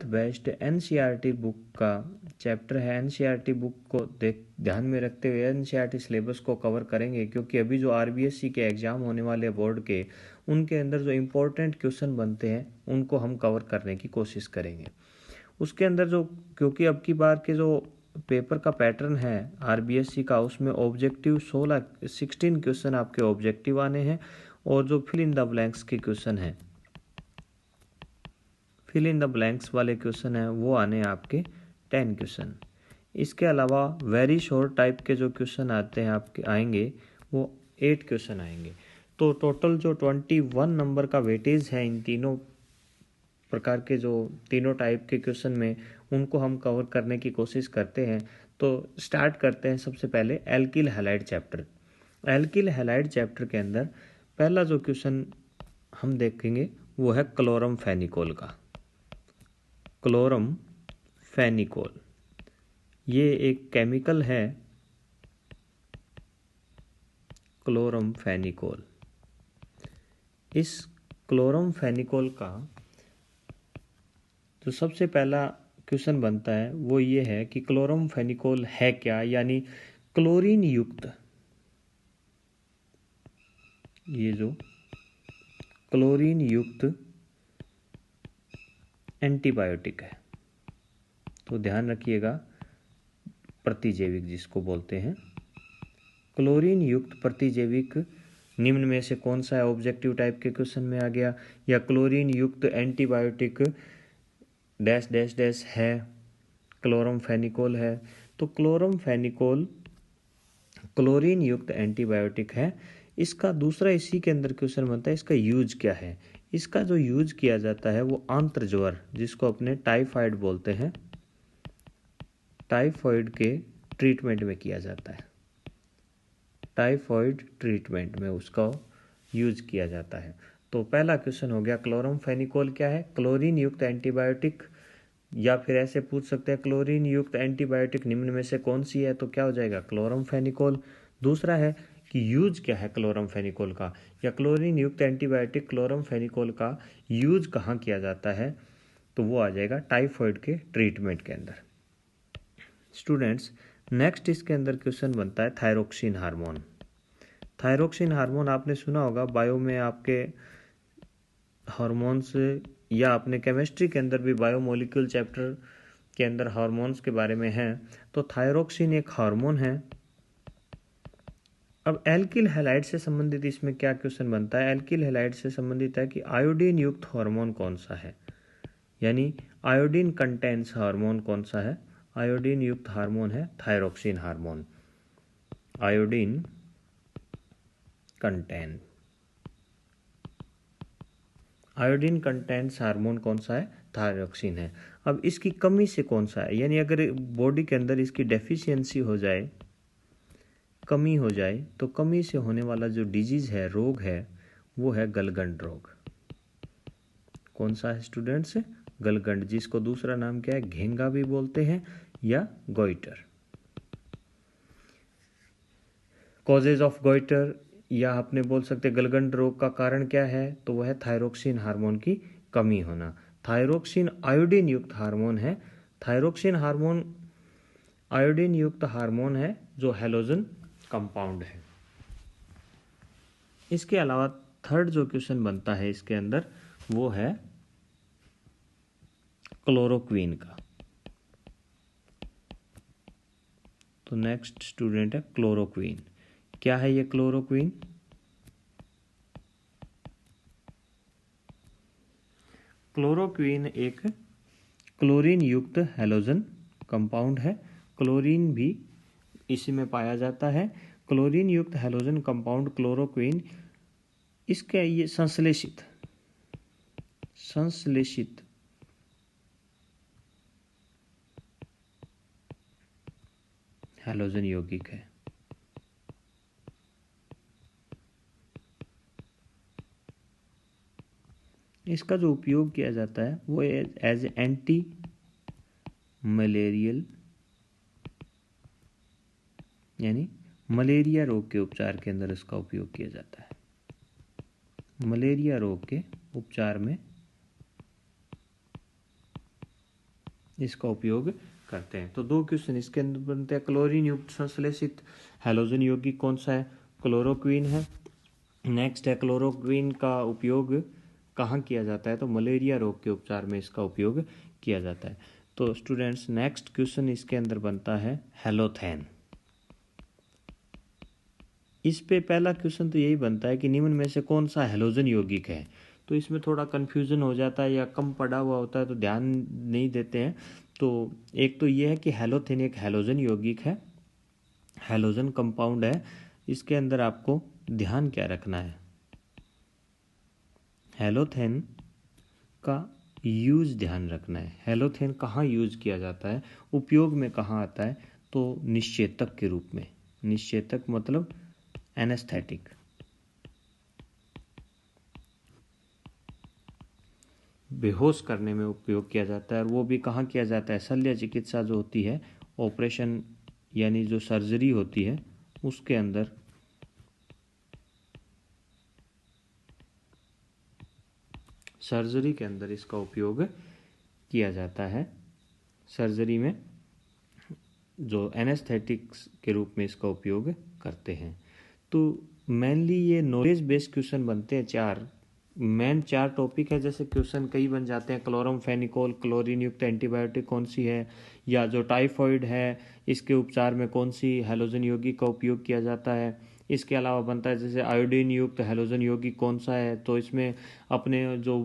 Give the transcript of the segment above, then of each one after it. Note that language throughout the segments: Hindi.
बेस्ड एनसीईआरटी बुक का चैप्टर है। एनसीईआरटी बुक को ध्यान में रखते हुए एनसीईआरटी सिलेबस को कवर करेंगे, क्योंकि अभी जो आरबीएससी के एग्ज़ाम होने वाले बोर्ड के, उनके अंदर जो इम्पोर्टेंट क्वेश्चन बनते हैं उनको हम कवर करने की कोशिश करेंगे। उसके अंदर जो, क्योंकि अब की बार के जो पेपर का पैटर्न है आरबीएससी का, उसमें ऑब्जेक्टिव 16 क्वेश्चन आपके ऑब्जेक्टिव आने हैं, और जो फिल इन द ब्लैंक्स के क्वेश्चन हैं, फिल इन द ब्लैंक्स वाले क्वेश्चन हैं वो आने हैं आपके 10 क्वेश्चन। इसके अलावा वेरी शॉर्ट टाइप के जो क्वेश्चन आते हैं आपके आएंगे वो 8 क्वेश्चन आएंगे। तो टोटल जो 21 नंबर का वेटेज है इन तीनों प्रकार के, जो तीनों टाइप के क्वेश्चन में, उनको हम कवर करने की कोशिश करते हैं। तो स्टार्ट करते हैं सबसे पहले alkyl halide chapter. Alkyl halide chapter के अंदर पहला जो क्वेश्चन हम देखेंगे वो है क्लोरम फेनिकोल का। क्लोरम फेनिकोल ये एक केमिकल है, क्लोरम फेनिकोल। इस क्लोरम फेनिकोल का जो सबसे पहला क्वेश्चन बनता है वो ये है कि क्लोरम फेनिकोल है क्या, यानी क्लोरीन युक्त, ये जो क्लोरीन युक्त एंटीबायोटिक है। तो ध्यान रखिएगा, प्रतिजैविक जिसको बोलते हैं, क्लोरीन युक्त प्रतिजैविक निम्न में से कौन सा है, ऑब्जेक्टिव टाइप के क्वेश्चन में आ गया, या क्लोरीन युक्त एंटीबायोटिक डैश डैश डैश है, क्लोरम फेनिकोल है। तो क्लोरम फेनिकोल क्लोरीन युक्त एंटीबायोटिक है। इसका दूसरा इसी के अंदर क्वेश्चन बनता है, इसका यूज क्या है। इसका जो यूज किया जाता है वो आंत्र ज्वर, जिसको अपने टाइफाइड बोलते हैं, टाइफाइड के ट्रीटमेंट में किया जाता है। टाइफाइड ट्रीटमेंट में उसका यूज किया जाता है। तो पहला क्वेश्चन हो गया क्लोरम फेनिकोल क्या है, क्लोरीन युक्त एंटीबायोटिक, या फिर ऐसे पूछ सकते हैं क्लोरीन युक्त एंटीबायोटिक निम्न में से कौन सी है, तो क्या हो जाएगा क्लोरम फेनिकोल। दूसरा है कि यूज क्या है क्लोरम फेनिकोल का, या क्लोरीन युक्त एंटीबायोटिक क्लोरम फेनिकोल का यूज कहाँ किया जाता है, तो वो आ जाएगा टाइफाइड के ट्रीटमेंट के अंदर। स्टूडेंट्स, नेक्स्ट इसके अंदर क्वेश्चन बनता है थायरोक्सिन हार्मोन। थायरोक्सिन हार्मोन आपने सुना होगा, बायो में आपके हार्मोन्स, या अपने केमिस्ट्री के अंदर भी बायोमोलिक्यूल चैप्टर के अंदर हार्मोन्स के बारे में है। तो थायरोक्सिन एक हार्मोन है। अब एल्किल हैलाइड से संबंधित इसमें क्या क्वेश्चन बनता है, एल्किल हैलाइड से संबंधित है कि आयोडीन युक्त हार्मोन कौन सा है, यानी आयोडीन कंटेंस हार्मोन कौन सा है। आयोडीन युक्त हार्मोन है thyroxine hormone. Iodine content, iodine contents hormone कौन सा है, थायरोक्सिन है। अब इसकी कमी से कौन सा है, यानी अगर बॉडी के अंदर इसकी डेफिशिएंसी हो जाए, कमी हो जाए, तो कमी से होने वाला जो डिजीज है, रोग है, वो है गलगंड रोग। कौन सा है स्टूडेंट्स, गलगंड, जिसको दूसरा नाम क्या है, घेंगा भी बोलते हैं, या गोइटर। कॉजेज ऑफ गोइटर, या आपने बोल सकते गलगंड रोग का कारण क्या है, तो वह है थायरोक्सिन हार्मोन की कमी होना। थायरोक्सिन आयोडीन युक्त हार्मोन है। थायरोक्सिन हार्मोन आयोडीन युक्त हार्मोन है जो हैलोजन कंपाउंड है। इसके अलावा थर्ड जो क्वेश्चन बनता है इसके अंदर वो है क्लोरोक्वीन का। तो नेक्स्ट स्टूडेंट है क्लोरोक्वीन। क्या है ये क्लोरोक्वीन? क्लोरोक्वीन एक क्लोरीन युक्त हैलोजन कंपाउंड है। क्लोरीन भी इसी में पाया जाता है। क्लोरीन युक्त हैलोजन कंपाउंड क्लोरोक्वीन, इसके ये संश्लेषित हैलोजन यौगिक है। इसका जो उपयोग किया जाता है वो एज एंटी मलेरियल, यानी मलेरिया रोग के उपचार के अंदर इसका उपयोग किया जाता है। मलेरिया रोग के उपचार में इसका उपयोग करते हैं। तो 2 क्वेश्चन इसके अंदर बनते हैं। क्लोरीन युक्त संश्लेषित हैलोजन यौगिक कौन सा है? क्लोरोक्वीन है। नेक्स्ट है क्लोरोक्वीन का उपयोग कहाँ किया जाता है? तो मलेरिया रोग के उपचार में इसका उपयोग किया जाता है। तो स्टूडेंट्स नेक्स्ट क्वेश्चन इसके अंदर बनता है हेलोथेन। इस पे पहला क्वेश्चन तो यही बनता है कि निम्न में से कौन सा हैलोजन यौगिक है। तो इसमें थोड़ा कन्फ्यूजन हो जाता है या कम पढ़ा हुआ होता है तो ध्यान नहीं देते हैं। तो एक तो ये है कि हेलोथेन एक हैलोजन यौगिक है, हैलोजन कंपाउंड है। इसके अंदर आपको ध्यान क्या रखना है? हेलोथेन का यूज ध्यान रखना है। हेलोथेन कहाँ यूज किया जाता है, उपयोग में कहाँ आता है? तो निश्चेतक के रूप में। निश्चेतक मतलब एनेस्थेटिक। बेहोश करने में उपयोग किया जाता है। और वो भी कहाँ किया जाता है? शल्य चिकित्सा जो होती है, ऑपरेशन यानी जो सर्जरी होती है उसके अंदर सर्जरी के अंदर इसका उपयोग किया जाता है। सर्जरी में जो एनेस्थेटिक्स के रूप में इसका उपयोग करते हैं। तो मेनली ये नॉलेज बेस्ड क्वेश्चन बनते हैं। 4 टॉपिक है। जैसे क्वेश्चन कई बन जाते हैं, क्लोरमफेनिकोल क्लोरीन युक्त एंटीबायोटिक कौन सी है, या जो टाइफॉइड है इसके उपचार में कौन सी हैलोजन यौगिक का उपयोग किया जाता है। इसके अलावा बनता है जैसे आयोडीन युक्त हैलोजन यौगिक कौन सा है। तो इसमें अपने जो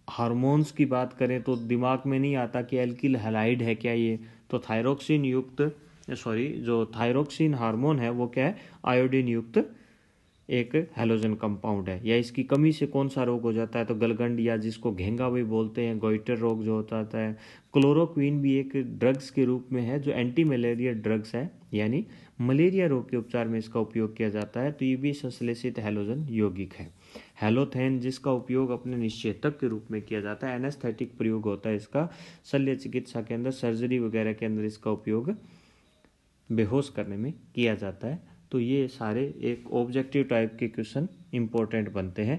हार्मोन्स की बात करें तो दिमाग में नहीं आता कि एल्किल हैलाइड है क्या ये। तो थायरोक्सिन युक्त जो थायरोक्सिन हार्मोन है वो क्या है? आयोडीन युक्त एक हैलोजन कंपाउंड है। या इसकी कमी से कौन सा रोग हो जाता है? तो गलगंड या जिसको घेंगा भी बोलते हैं, गोइटर रोग जो होता है। क्लोरोक्वीन भी एक ड्रग्स के रूप में है जो एंटी मलेरिया ड्रग्स है, यानी मलेरिया रोग के उपचार में इसका उपयोग किया जाता है। तो ये भी संश्लेषित हैलोजन यौगिक है। हेलोथेन जिसका उपयोग अपने निश्चेतक के रूप में किया जाता है, एनेस्थेटिक प्रयोग होता है इसका शल्य चिकित्सा के अंदर, सर्जरी वगैरह के अंदर इसका उपयोग बेहोश करने में किया जाता है। तो ये सारे एक ऑब्जेक्टिव टाइप के क्वेश्चन इंपॉर्टेंट बनते हैं।